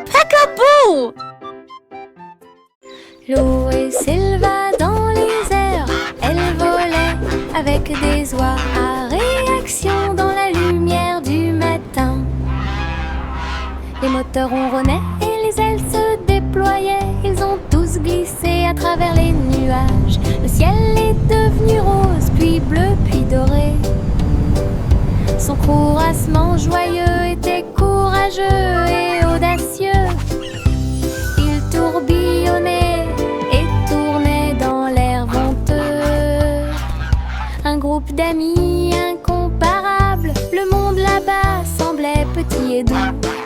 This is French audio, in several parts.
Peekaboo! L'eau s'éleva dans les airs, elle volait avec des oies à réaction dans la lumière du matin. Les moteurs ronronnaient et les ailes se déployaient, ils ont tous glissé à travers les nuages. Le ciel est devenu rose, puis bleu, puis doré. Son courassement joyeux était courageux et audacieux. Il tourbillonnait et tournait dans l'air venteux. Un groupe d'amis incomparables, le monde là-bas semblait petit et doux,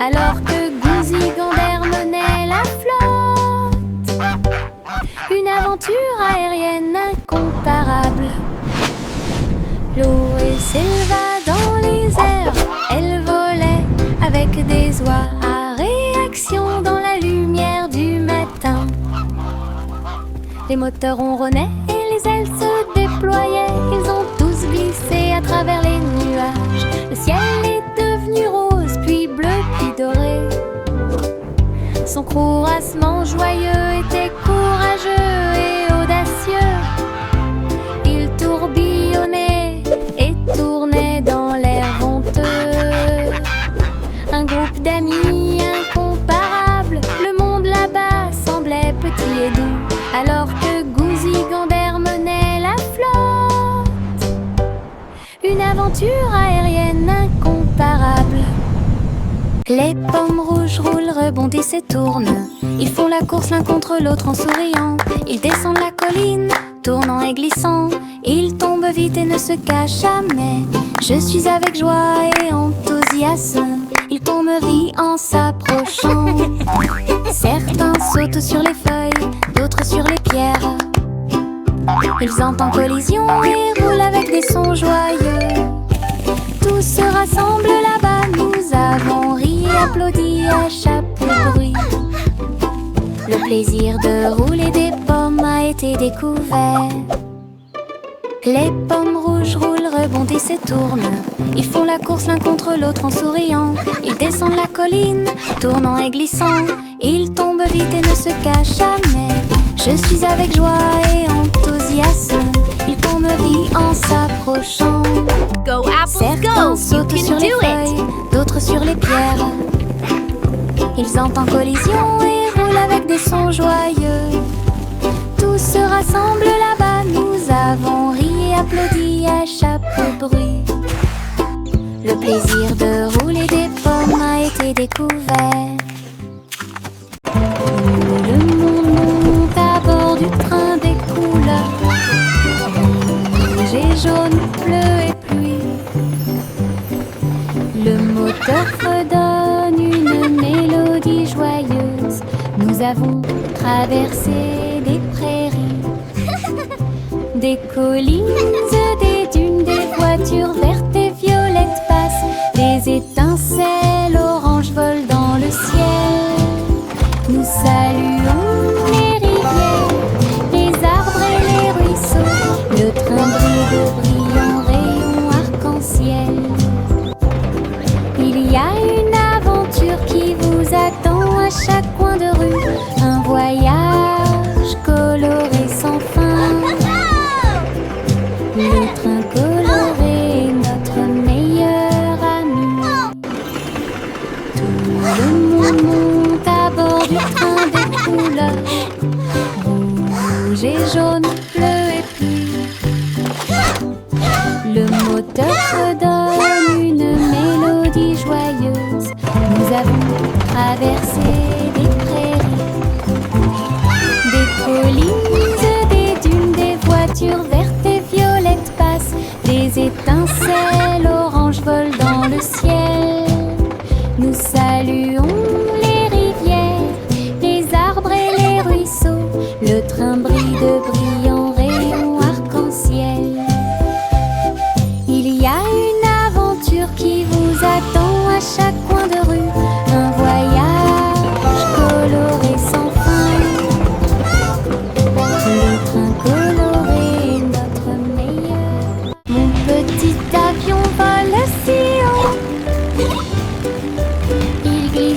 alors que Gouzi Gander menait la flotte. Une aventure aérienne incomparable. L'eau s'éleva dans les airs, elle volait avec des oies à réaction dans la lumière du matin. Les moteurs ronronnaient et les ailes se déployaient, ils ont tous glissé à travers les nuages. Le ciel est devenu rose, puis bleu, puis doré. Son courassement joyeux était courageux et audacieux. Il tourbillonnait et tournait dans l'air venteux. Un groupe d'amis incomparables, le monde là-bas semblait petit et doux, alors que Gouzi Gander menait la flotte. Une aventure aérienne incomparable. Les pommes rouges roulent, rebondissent et tournent. Ils font la course l'un contre l'autre en souriant. Ils descendent la colline, tournant et glissant. Ils tombent vite et ne se cachent jamais. Je suis avec joie et enthousiasme. Ils pourmerient en s'approchant. Certains sautent sur les feuilles, d'autres sur les pierres. Ils entrent en collision et roulent avec des sons joyeux. Tous se rassemblent là-bas, nous avons ri et applaudi à chaque bruit. Le plaisir de rouler des pommes a été découvert. Les pommes rouges roulent, rebondissent et tournent. Ils font la course l'un contre l'autre en souriant. Ils descendent la colline, tournant et glissant. Ils tombent vite et ne se cachent jamais. Je suis avec joie et enthousiasme. Ils pourmerient en s'approchant. Go apples, Certains go! You sautent sur can les do it! feuilles, d'autres sur les pierres. Ils entrent en collision et roulent avec des sons joyeux. Tous se rassemblent là-bas, nous avons ri et applaudi à chaque bruit. Le plaisir de rouler des pommes a été découvert. Le monde monte à bord du train des couleurs. Rouge et jaune, bleu et pluie. Le moteur redonne une mélodie joyeuse. Nous avons traversé des prairies, des collines, des dunes, des voitures vertes et violettes passent. Des étincelles oranges volent dans le ciel. Nous saluons les rivières, les arbres et les ruisseaux. Le train brille de brillants rayons arc-en-ciel. Il y a une aventure qui vous attend à chaque coin de rue. Un voyage coloré sans fin. Le train coloré est notre meilleur ami. Tout le monde monte à bord du train des couleurs. Rouge et jaune, bleu et pluie. Le moteur redonne une mélodie joyeuse. Nous avons traversé des prairies, des collines, des dunes, des voitures vertes et violettes passent. Des étincelles oranges volent dans le ciel. Nous saluons les rivières, les arbres et les ruisseaux. Le train brille de brillants rayons arc-en-ciel. Il y a une aventure qui vous attend à chaque coin de rue. Un voyage coloré sans fin. Le train coloré est notre meilleur. Mon petit avion vole si haut. Il glisse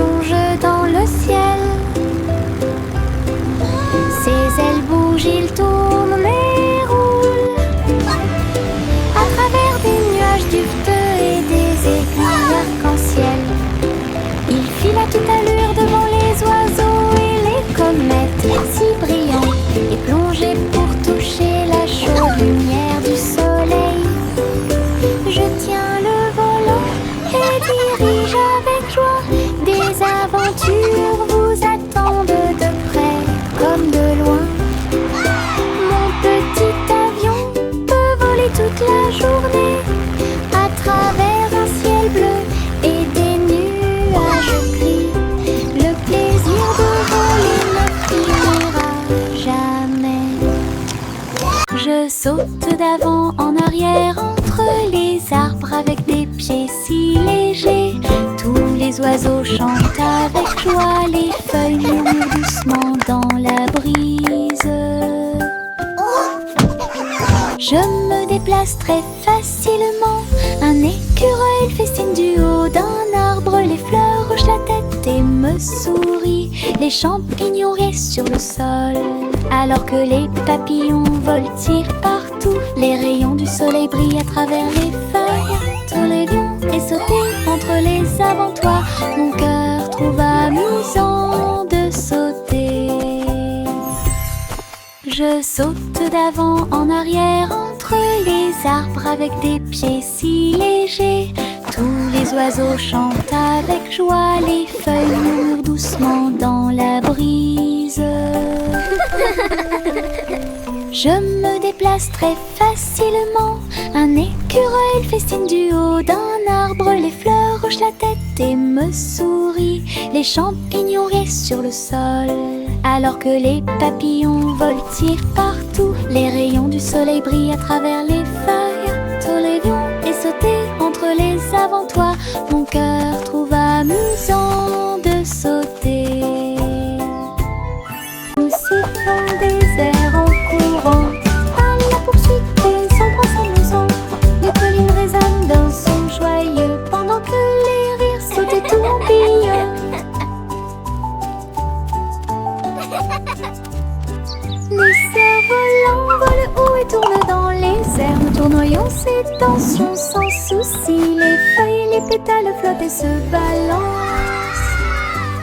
plonge dans le ciel. Ses ailes bougent, il tourne mais roule à travers des nuages duveteux et des aiguilles arc-en-ciel. Il file à toute allure devant les oiseaux et les comètes si brillantes, et plongé pour toucher la chaude lumière du soleil. Je tiens le volant et dirige avec joie. Des aventures vous attendent de près comme de loin. Mon petit avion peut voler toute la journée à travers un ciel bleu et des nuages gris. Le plaisir de voler ne finira jamais. Je saute d'avant en arrière entre les arbres avec des pieds si légers. Tous les oiseaux chantent avec joie, les feuilles murmurent doucement dans la brise. Je me déplace très facilement, un écureuil festine du haut d'un arbre. Les fleurs hochent la tête et me sourient, les champignons restent sur le sol. Alors que les papillons voltigent partout, les rayons du soleil brillent à travers les feuilles. Tous les lions et sauter entre les avant-toits, mon cœur trouve amusant de sauter. Je saute d'avant en arrière entre les arbres avec des pieds si légers. Tous les oiseaux chantent avec joie, les feuilles murmurent doucement dans la brise. Je me déplace très facilement, un écureuil festine du haut d'un arbre. Les fleurs hochent la tête et me sourient, les champignons restent sur le sol. Alors que les papillons voltigent partout, les rayons du soleil brillent à travers les feuilles. Tous les lions et sauter entre les avant-toits, mon cœur trouve amusant de sauter. Nous sifflons des airs en courant, à la poursuite des ombres s'amusant. Les collines résonnent d'un son joyeux, pendant que les rires sautent et tourbillonnent. Les cerfs-volants volent haut et tournent dans les airs. Nous tournoyons ces tensions sans souci. Les feuilles et les pétales flottent et se balancent.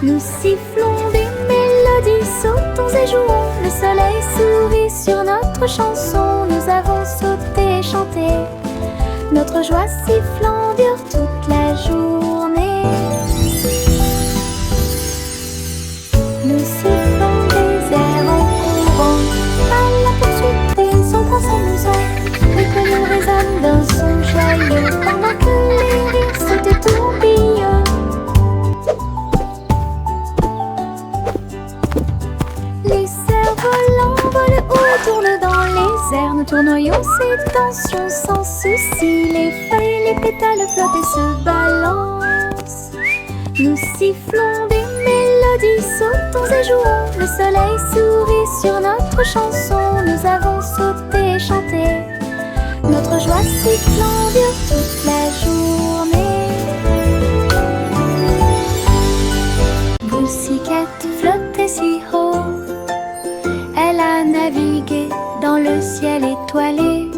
Nous sifflons des mélodies, sautons et jouons. Le soleil sourit sur notre chanson. Nous avons sauté et chanté. Notre joie sifflant dure toute la journée. Nous sifflons des airs en courant, à la poursuite des ombres s'amusant. Les collines résonnent d'un son joyeux, pendant que les rires sautent et tourbillonnent. Les cerfs-volants volent haut et tournent dans les airs. Nous tournoyons ces tensions sans souci. Les feuilles et les pétales flottent et se balancent. Nous sifflons des mélodies, sautons et jouons. Le soleil sourit sur notre chanson. Nous avons sauté et chanté. Notre joie sifflant dure toute la journée. Pussycat flottait si haut, elle a navigué dans le ciel étoilé.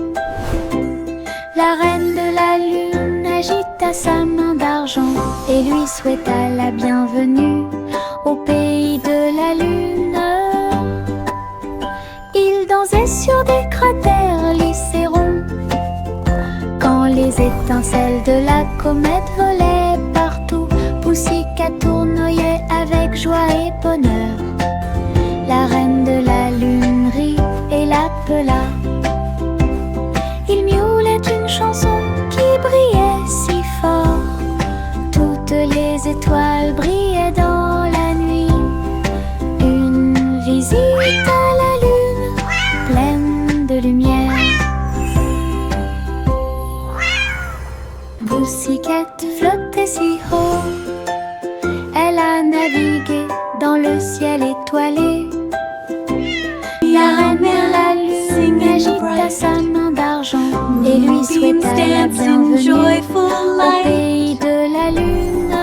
La reine de la lune agita sa main d'argent et lui souhaita la bienvenue au pays de la lune. Il dansait sur des cratères lissés ronds, quand les étincelles de la comète volaient partout. Pussycat tournoyait avec joie et bonheur. La reine de la lune rit et l'appela. Il miaulait une chanson qui brillait si fort. Toutes les étoiles brillaient dans la nuit. Une visite à la lune pleine de lumière. Pussycat flottait si haut, elle a navigué dans le ciel étoilé. La reine de la lune agita sa main d'argent et lui souhaita la bienvenue au pays de la lune.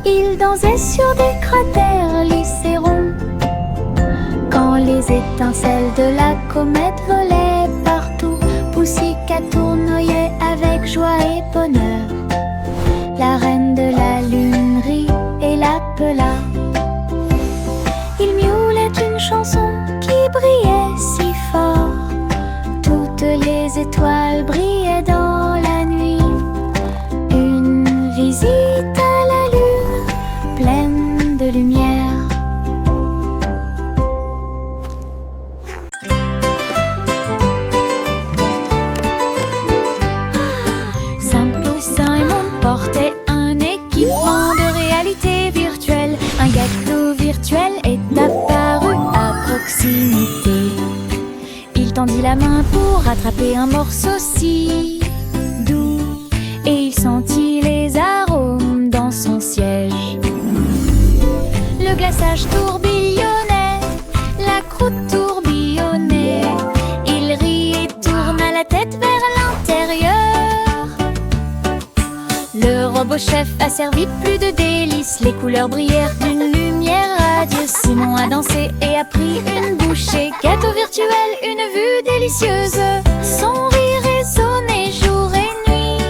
Il dansait sur des cratères lycérons. Quand les étincelles de la comète volaient partout, Poussica tournoyait avec joie et bonheur. La reine de la lune rit et l'appela. Il miaulait une chanson qui brillait si fort. Toutes les étoiles brillaient dans la nuit. Une visite à la lune pleine de lumière. Simple Simon portait un équipement de réalité virtuelle. Un gâteau virtuel est apparu à proximité. Il tendit la main pour attraper un morceau si doux, et il sentit les arômes dans son siège. Le glaçage tourbillonnait, la croûte tourbillonnait. Il rit et tourna la tête vers l'intérieur. Le robot chef a servi plus de délices. Les couleurs brillèrent d'une lumière radieuse. Simon a dansé et a pris une bouchée. Gâteau virtuel, une vue délicieuse. Son rire résonnait jour et nuit.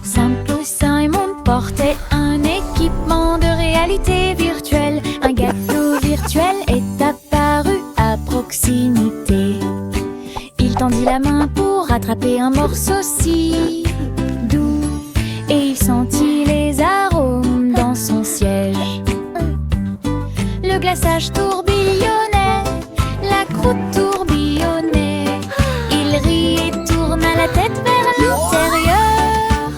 Simple Simon portait un équipement de réalité virtuelle. Un gâteau virtuel est apparu à proximité. Il tendit la main pour attraper un morceau si doux, et il sentit les arômes dans son siège. Le glaçage tourbillonnait, la croûte tourbillonnait. Il rit et tourna la tête vers l'intérieur.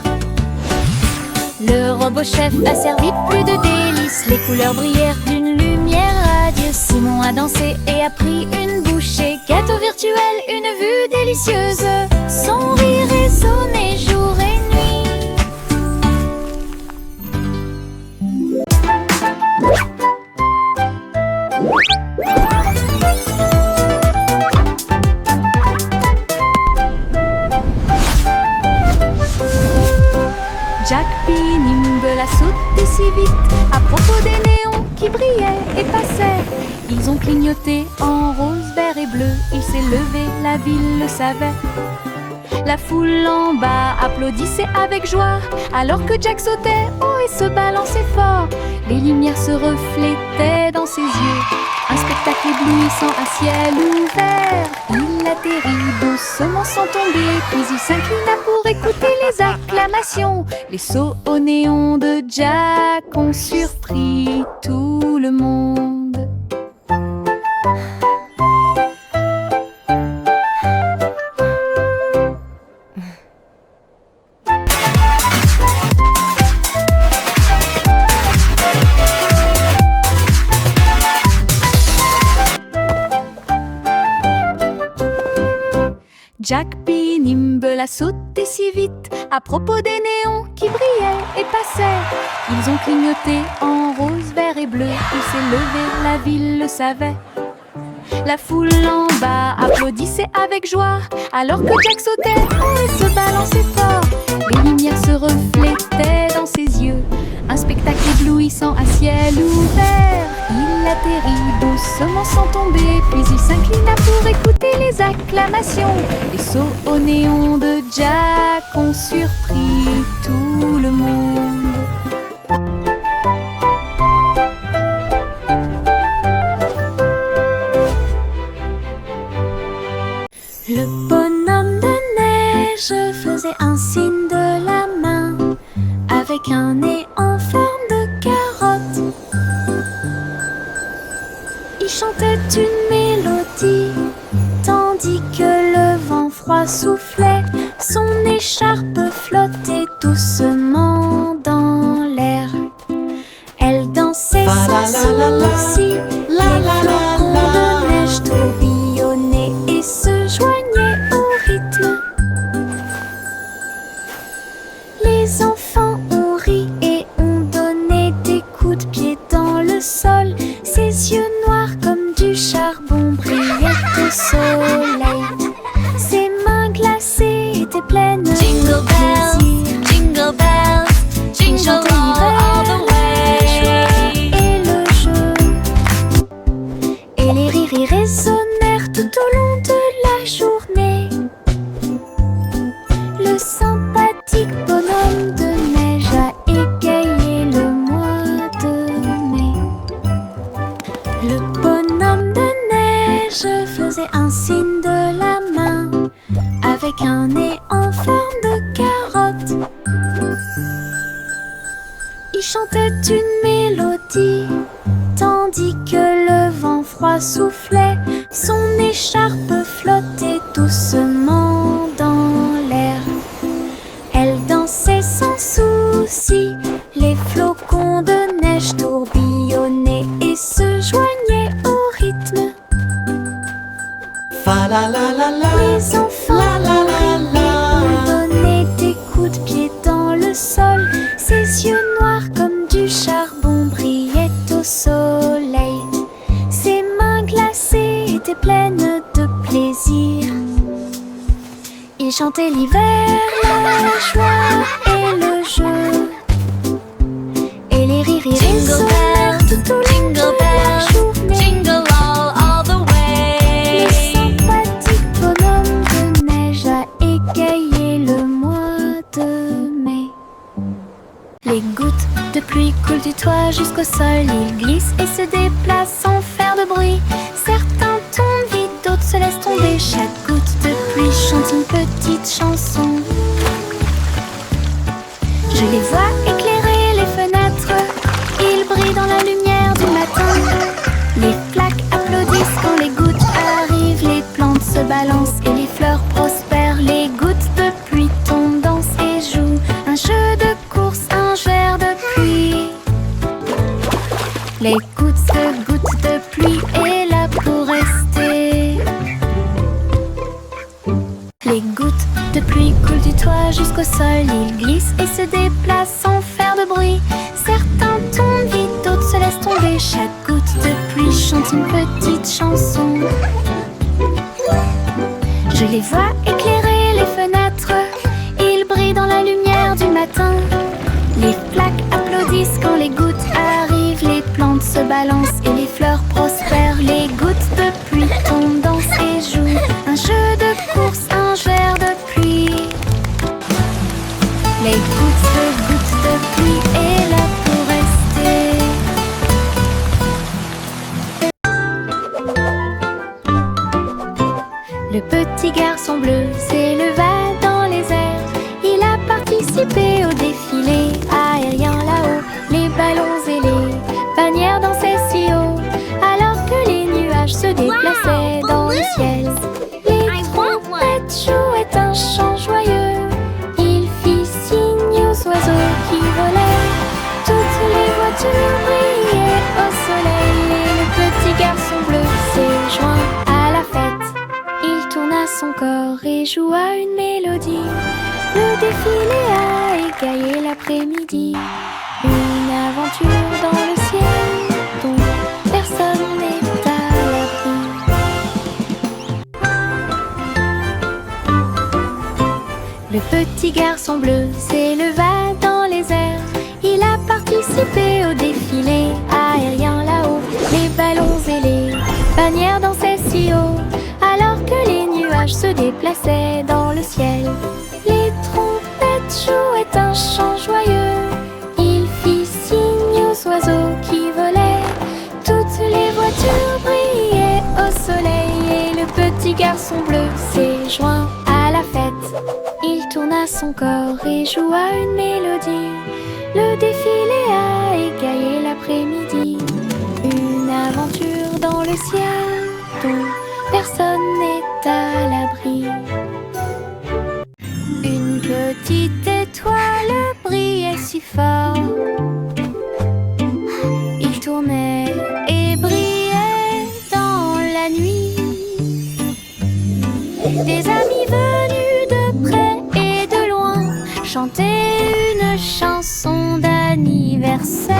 Le robot chef a servi plus de délices. Les couleurs brillèrent d'une lumière radieuse. Simon a dansé et a pris une bouchée. Gâteau virtuel, une vue délicieuse. Son rire résonnait jour et nuit. Jack P. Nimble a sauté si vite à propos des néons qui brillaient et passaient. Ils ont clignoté en rose, vert et bleu. Il s'est levé, la ville le savait. La foule en bas applaudissait avec joie alors que Jack sautait haut et se balançait fort. Les lumières se reflétaient dans ses yeux. Un spectacle éblouissant à ciel ouvert. Il atterrit doucement sans tomber, puis il s'inclina pour écouter les acclamations. Les sauts au néon de Jack ont surpris tout le monde. Jack P. Nimble a sauté si vite à propos des néons qui brillaient et passaient. Ils ont clignoté en rose, vert et bleu. Il s'est levé, la ville le savait. La foule en bas applaudissait avec joie alors que Jack sautait haut et se balançait fort. Les lumières se reflétaient dans ses yeux. Un spectacle éblouissant à ciel ouvert. Il atterrit doucement sans tomber, puis il s'inclina pour écouter les acclamations. Les sauts au néon de Jack ont surpris tout le monde. Le bonhomme de neige faisait un signe de la main avec un nez en forme de carotte. Il chantait une mélodie tandis que le vent froid soufflait. Son écharpe flottait doucement dans l'air. Elle dansait sans souci. Les flocons de neige tourbillonnaient et se joignaient au rythme. Les enfants ont ri et ont donné des coups de pied dans le sol. Ses yeux noirs comme du charbon brillaient au soleil. pleine de Jingle bells, plaisir. jingle bells, jingle all the way. Et le jeu, et les rires résonnèrent tout au long de la journée. Le sympathique bonhomme de neige a égayé le mois de mai. Le bonhomme de neige faisait un signe de la main avec un nez en forme de carotte. Il chantait une mélodie tandis que le vent froid soufflait. Son écharpe flottait doucement dans l'air. Elle dansait sans souci, les flocons de neige tourbillonnaient et se joignaient au rythme. Fa la la la la. Les enfants La la la la. donnaient des coups de pied dans le sol. Ses yeux noirs comme du charbon brillaient au soleil. Ses mains glacées étaient pleines de plaisir. Il chantait l'hiver, la joie et le jeu. Et les rires résonnèrent tout au long Jingle de la bells, journée. jingle all the Le way. sympathique bonhomme de neige a égayé le mois de mai. Les gouttes de pluie coulent du toit jusqu'au sol. Ils glissent et se déplacent sans faire de bruit. Certains tombent vite, d'autres se laissent tomber. Chaque goutte de pluie chante une petite chanson. Je les vois éclairer les fenêtres. Ils brillent dans la lumière du matin. Les flaques applaudissent quand les gouttes arrivent. Les plantes se balancent et les fleurs prospèrent. Les gouttes de pluie tombent, dansent et jouent un jeu de course, un verre de pluie. Les gouttes de pluie est là pour rester. Les gouttes de pluie coulent du toit jusqu'au sol. Ils glissent et se déplacent sans faire de bruit. Certains tombent vite, d'autres se laissent tomber. Chaque goutte de pluie chante une petite chanson. Je les vois éclairer les fenêtres. Ils brillent dans la lumière du matin. Les flaques applaudissent quand les gouttes arrivent. Les plantes se balancent et les fleurs prospèrent. Les gouttes de pluie tombent, dansent et jouent un jeu de course, un verre de pluie. Les gouttes de pluie est là pour rester. Le petit garçon bleu s'éleva dans les airs. Il a participé au défilé aérien là-haut. Les ballons et les bannières dansaient si haut, alors que les nuages se déplaçaient dans le ciel. Les trompettes jouaient un chant joyeux. Il fit signe aux oiseaux qui volaient. Toutes les voitures brillaient au soleil. Et le petit garçon bleu s'est joint à la fête. Il tourna son corps et joua une mélodie. Le défilé a égayé l'après-midi. Une aventure dans le ciel dont personne n'est à l'abri. Le petit garçon bleu s'éleva dans les airs. Il a participé au défilé aérien là-haut. Les ballons et les bannières dansaient si haut, alors que les nuages se déplaçaient dans le ciel. Les trompettes jouaient un chant joyeux. Il fit signe aux oiseaux qui volaient. Toutes les voitures brillaient au soleil. Et le petit garçon bleu s'est joint à la fête. Il tourna son corps et joua une mélodie. Le défilé a égayé l'après-midi. Une aventure dans le ciel dont personne n'est à l'abri. Une petite étoile brillait si fort. Il tournait et brillait dans la nuit. Des amis venus de près et de loin chantaient une chanson d'anniversaire.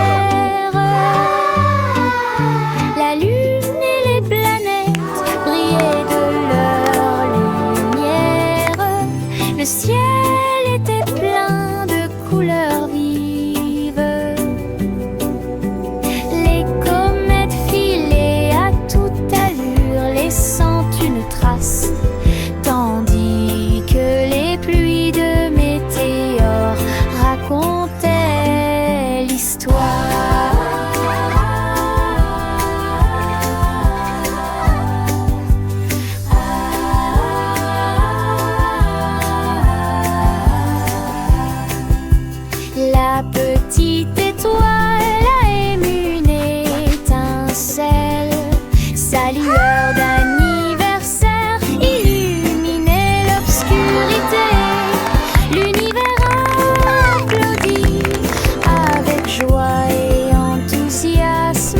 La lune et les planètes brillaient de leur lumière. Le ciel grâce, tandis que les pluies de météores racontaient l'histoire. La petite étoile a ému une étincelle, sa lueur d'anniversaire illuminait l'obscurité. L'univers applaudit avec joie et enthousiasme.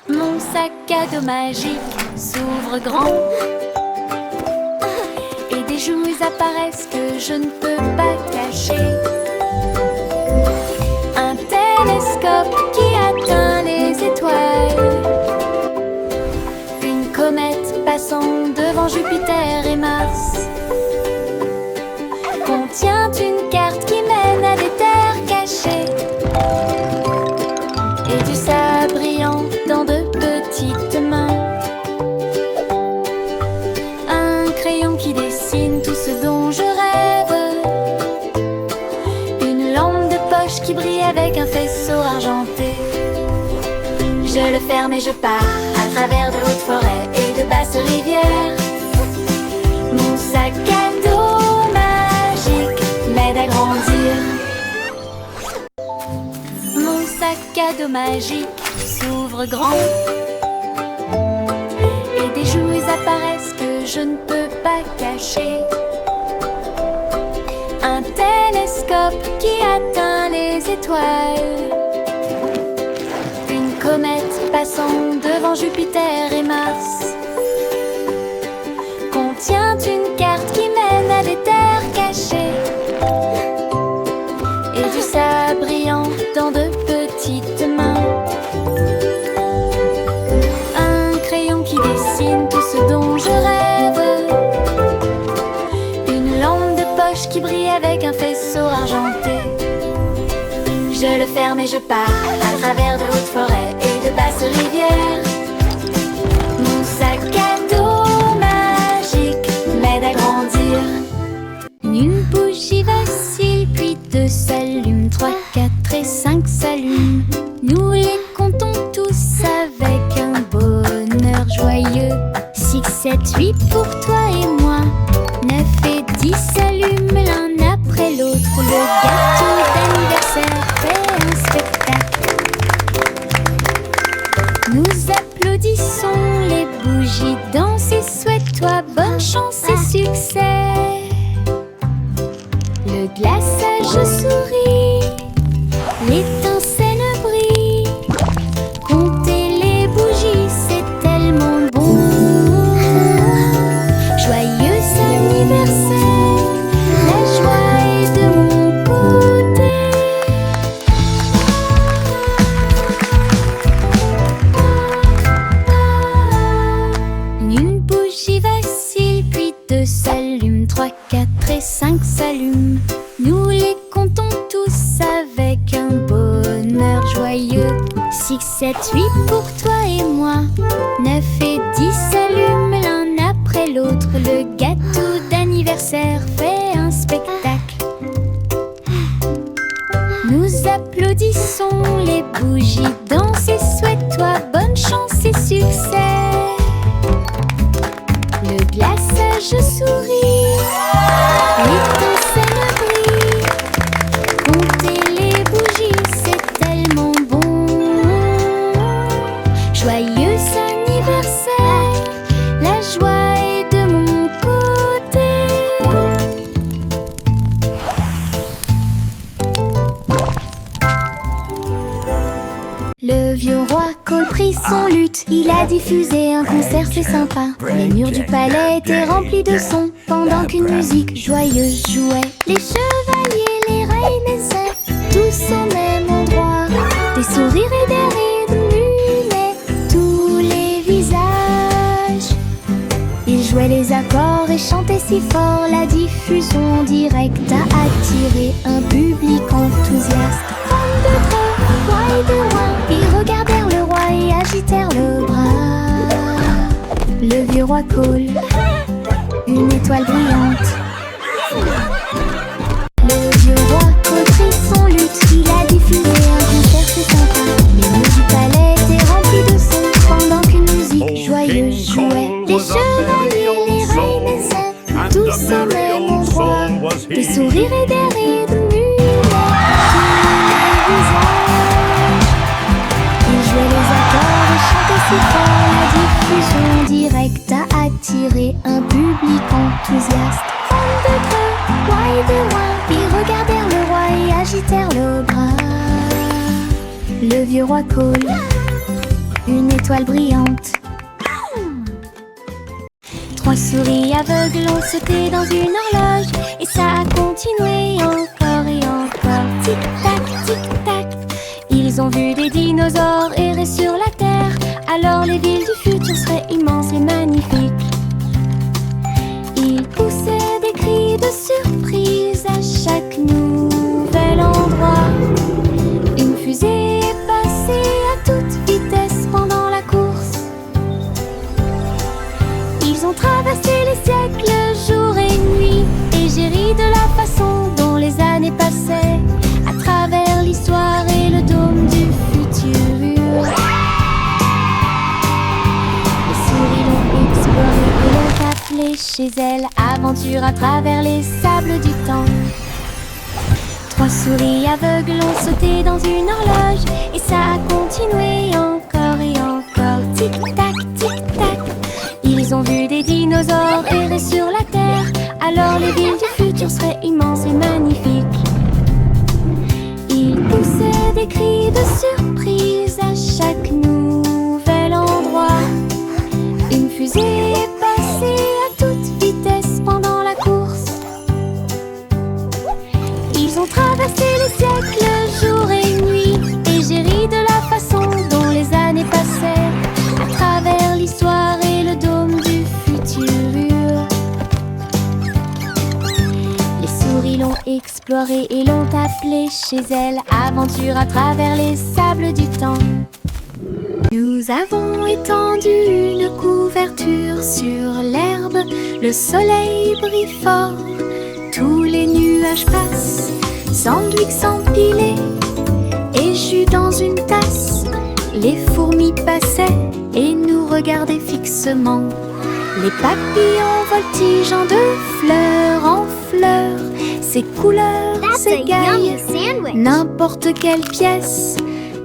Mon sac à dos magique s'ouvre grand et des jouets apparaissent que je ne peux pas cacher. Un télescope qui atteint les étoiles, une comète passant devant Jupiter et Mars, contient une carte qui mène à des terres cachées et du sable brillant dans de petites mains. Un crayon qui dessine tout ce dont je rêve, une lampe de poche qui brille avec un faisceau argenté. Je le ferme et je pars à travers de hautes forêts et de basses rivières. Mon sac à dos magique m'aide à grandir. Mon sac à dos magique s'ouvre grand et des jouets apparaissent que je ne peux pas cacher. Un télescope qui atteint les étoiles, une comète passant devant Jupiter et Mars, contient une carte qui mène à des terres cachées et du sable brillant dans de petites mains. Un crayon qui dessine tout ce dont je rêve, une lampe de poche qui brille avec un faisceau argenté. Je le ferme et je pars à travers de hautes forêts et de basses rivières. Mon sac à dos magique m'aide à grandir. Une bougie vacille, puis deux s'allument, 3, 4 et 5 s'allument. Nous les comptons tous avec un bonheur joyeux. 6, 7, 8 pour toi et moi. 9 et 10 s'allument l'un après l'autre. Le gâteau d'anniversaire fait un spectacle. Nous applaudissons, les bougies dansent et souhaite-toi bonne chance et succès. Le glaçage sourit, l'étincelle brille. Compter les bougies, c'est tellement bon. Joyeux anniversaire, la joie est de mon côté. Une bougie vacille, puis deux s'allument, 3, 4 et 5 s'allument. Nous les comptons tous avec un bonheur joyeux. 6, 7, 8 pour toi et moi. 9 et 10 s'allument l'un après l'autre. Le gâteau d'anniversaire fait un spectacle. Nous applaudissons, les bougies dansent et souhaite-toi bonne chance et succès. Le glaçage sourit, l'étincelle brille. Compter les bougies, c'est tellement bon. Joyeux anniversaire, la joie est de mon côté. Le vieux roi Cole prit son luth, il a diffusé un concert, c'est sympa. Les murs du palais étaient remplis de sons, pendant qu'une musique joyeuse jouait. Les chevaliers, les reines essaient, tous au même endroit. Des sourires et des rires muets tous les visages. Ils jouaient les accords et chantaient si fort, la diffusion directe a attiré un public enthousiaste. Femmes de grès, rois et de rois, ils regardèrent le roi et agitèrent le bras. Le vieux roi Cole, une étoile brillante. Le vieux roi Cole prit son luth, il a diffusé un concert, c'est sympa. Les murs du palais étaient remplis de sons, pendant qu'une musique joyeuse jouait. Les chevaliers, les reines essaient, tous au même endroit. Des sourires et des rires muets tous les visages. Ils jouaient les accords et chantaient si fort, la diffusion directe a attiré un public enthousiaste. Femmes de grès, rois et de rois, ils regardèrent le roi et agitèrent le bras. Le vieux roi Cole, une étoile brillante. Trois souris aveugles ont sauté dans une horloge, et ça a continué encore et encore. Tic-tac, tic-tac. Ils ont vu des dinosaures errer sur la terre, alors les villes du futur seraient immenses et magnifiques. Ils poussaient des cris de surprise à chaque nouvel endroit. Une fusée est passée à toute vitesse pendant la course. Ils ont traversé les siècles, jour et nuit, et j'ai ri de la façon dont les années passaient à travers l'histoire et le dôme du futur. Les souris l'ont exploré et l'ont appelé chez elles. Aventure à travers les sables du temps. Trois souris aveugles ont sauté dans une horloge, et ça a continué encore et encore. Tic-tac, tic-tac. Ils ont vu des dinosaures errer sur la terre, alors les villes du futur seraient immenses et magnifiques. Ils poussaient des cris de surprise à chaque nouvel endroit. Une fusée est passée à toute vitesse pendant la course. Ils ont traversé les siècles, jour et nuit, et j'ai ri de la façon dont les années passaient à travers l'histoire et le dôme du futur. Les souris l'ont exploré et l'ont appelé chez elles. Aventure à travers les sables du temps. Nous avons étendu une couverture sur l'herbe. Le soleil brille fort, tous les nuages passent. Sandwich s'empilait et jus dans une tasse. Les fourmis passaient et nous regardaient fixement. Les papillons voltigeant de fleur en fleur. Ces couleurs s'égaillent, n'importe quelle pièce.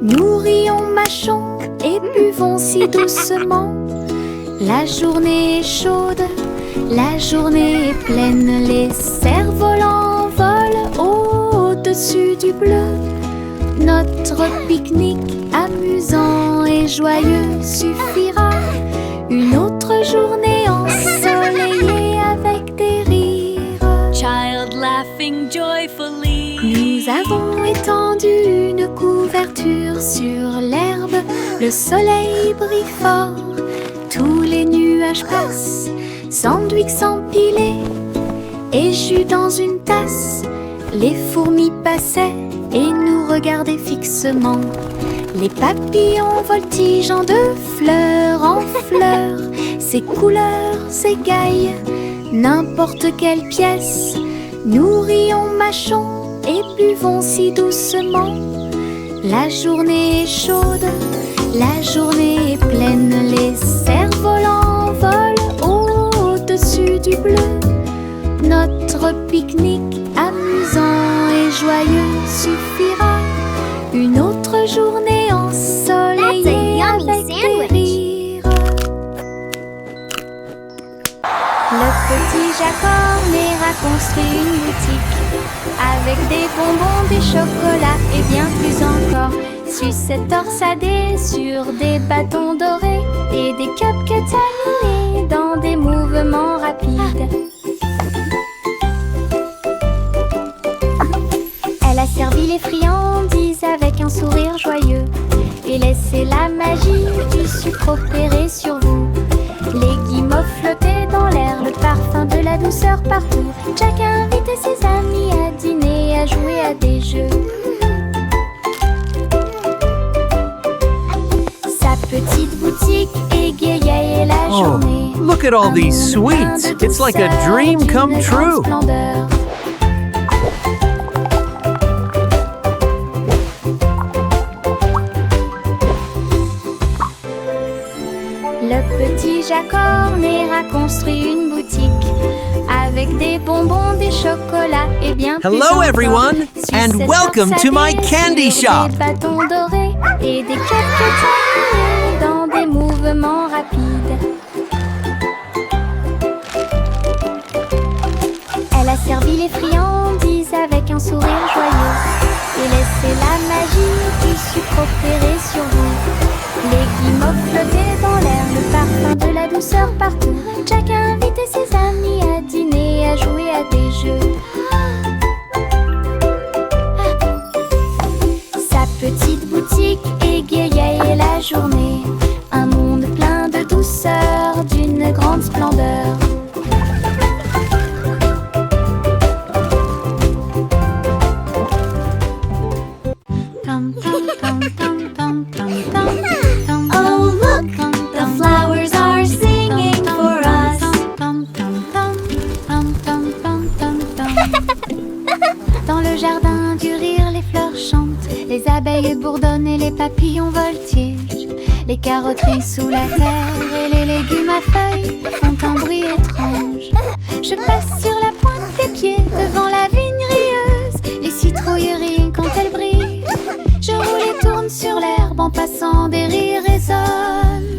Nous rions, mâchons et buvons si doucement. La journée est chaude, la journée est pleine. Les cerfs-volants volent au-dessus du bleu. Notre pique-nique amusant et joyeux suffira. Une autre journée ensoleillée avec des rires. Child laughing joyfully. Nous avons étendu une couverture sur l'herbe. Le soleil brille fort, tous les nuages passent. Sandwich s'empilait et jus dans une tasse. Les fourmis passaient et nous regardaient fixement. Les papillons voltigeant de fleur en fleur. Ces couleurs s'égaillent, n'importe quelle pièce. Nous rions, mâchons et buvons si doucement. La journée est chaude, la journée est pleine. Les cerfs-volants volent au-dessus du bleu. Notre pique-nique amusant et joyeux suffira. Une autre journée ensoleillée avec des rires. Le petit Jacques Ornera construit une boutique avec des bonbons, du chocolat et bien plus encore. Sucettes torsadées sur des bâtons dorés et des cupcakes animés dans des mouvements rapides. Elle a servi les friandises avec un sourire joyeux et laissé la magie du sucre opérer sur vous. Les guimauves flottaient dans l'air, le parfum de la douceur partout. Jack a invité ses amis à dîner et à jouer à des jeux. Sa petite boutique égayait la journée. Oh, look at all these sweets. It's like a dream come true. Le petit Jack Horner a construit une boutique avec des bonbons, des chocolats et bien plus Hello encore. everyone, and Sucettes welcome to my torsadées candy sur shop. Des bâtons dorés et des cupcakes animés dans des mouvements rapides. Elle a servi les friandises avec un sourire joyeux et laissé la magie du sucre opérer sur vous. Les guimauves flottaient dans l'air, le parfum de la douceur partout. Jack a invité ses amis à dîner et à jouer à des jeux. Sa petite boutique égayait la journée. Un monde plein de douceur, d'une grande splendeur. Oh, look, the flowers are singing for us. Dans le jardin du rire, les fleurs chantent, les abeilles bourdonnent et les papillons voltigent. Les carottes sous la terre et les légumes à feuilles font un bruit étrange. Je passe sur la pointe des pieds devant la vigne rieuse, les citrouilles rient quand elles brillent. Je roule et tourne sur l'herbe en passant, des rires résonnent.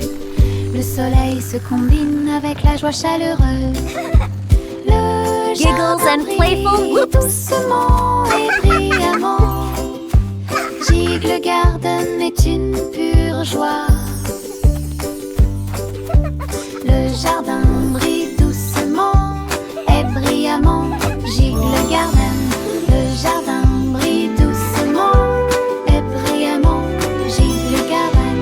Le soleil se combine avec la joie chaleureuse. Le Giggles and playful brille whoops. doucement et brillamment. Giggle Garden est une pure joie. Le jardin brille doucement et brillamment. Giggle Garden, le jardin brille doucement et brillamment. Giggle Garden.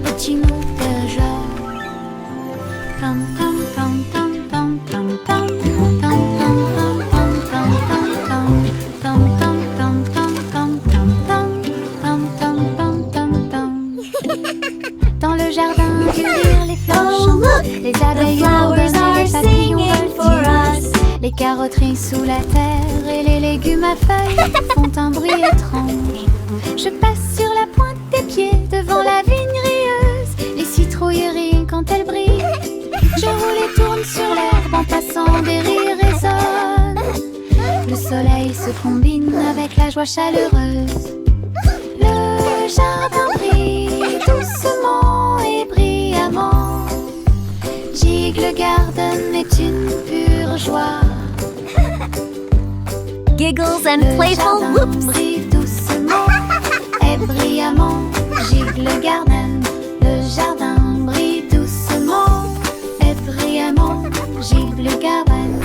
Petit mot de joie. Tam tam tam tam tam tam tam tam tam tam tam tam tam tam. Dans le jardin du rire, les fleurs Oh, chantent, look, les the abeilles flowers bourdonnent et are les papillons singing for voltigent. us. Les carotteries sous la terre et les légumes à feuilles font un bruit étrange. Je passe sur la pointe des pieds devant la vigne rieuse, les citrouilles rient quand elles brillent. Je roule et tourne sur l'herbe en passant, des rires résonnent. Le soleil se combine avec la joie chaleureuse. Le jardin brille doucement et brillamment. Giggle Garden est une pure joie. Giggles and Le playful jardin whoops. brille doucement et brillamment. Giggle Garden, le jardin brille doucement et brillamment. Giggle Garden.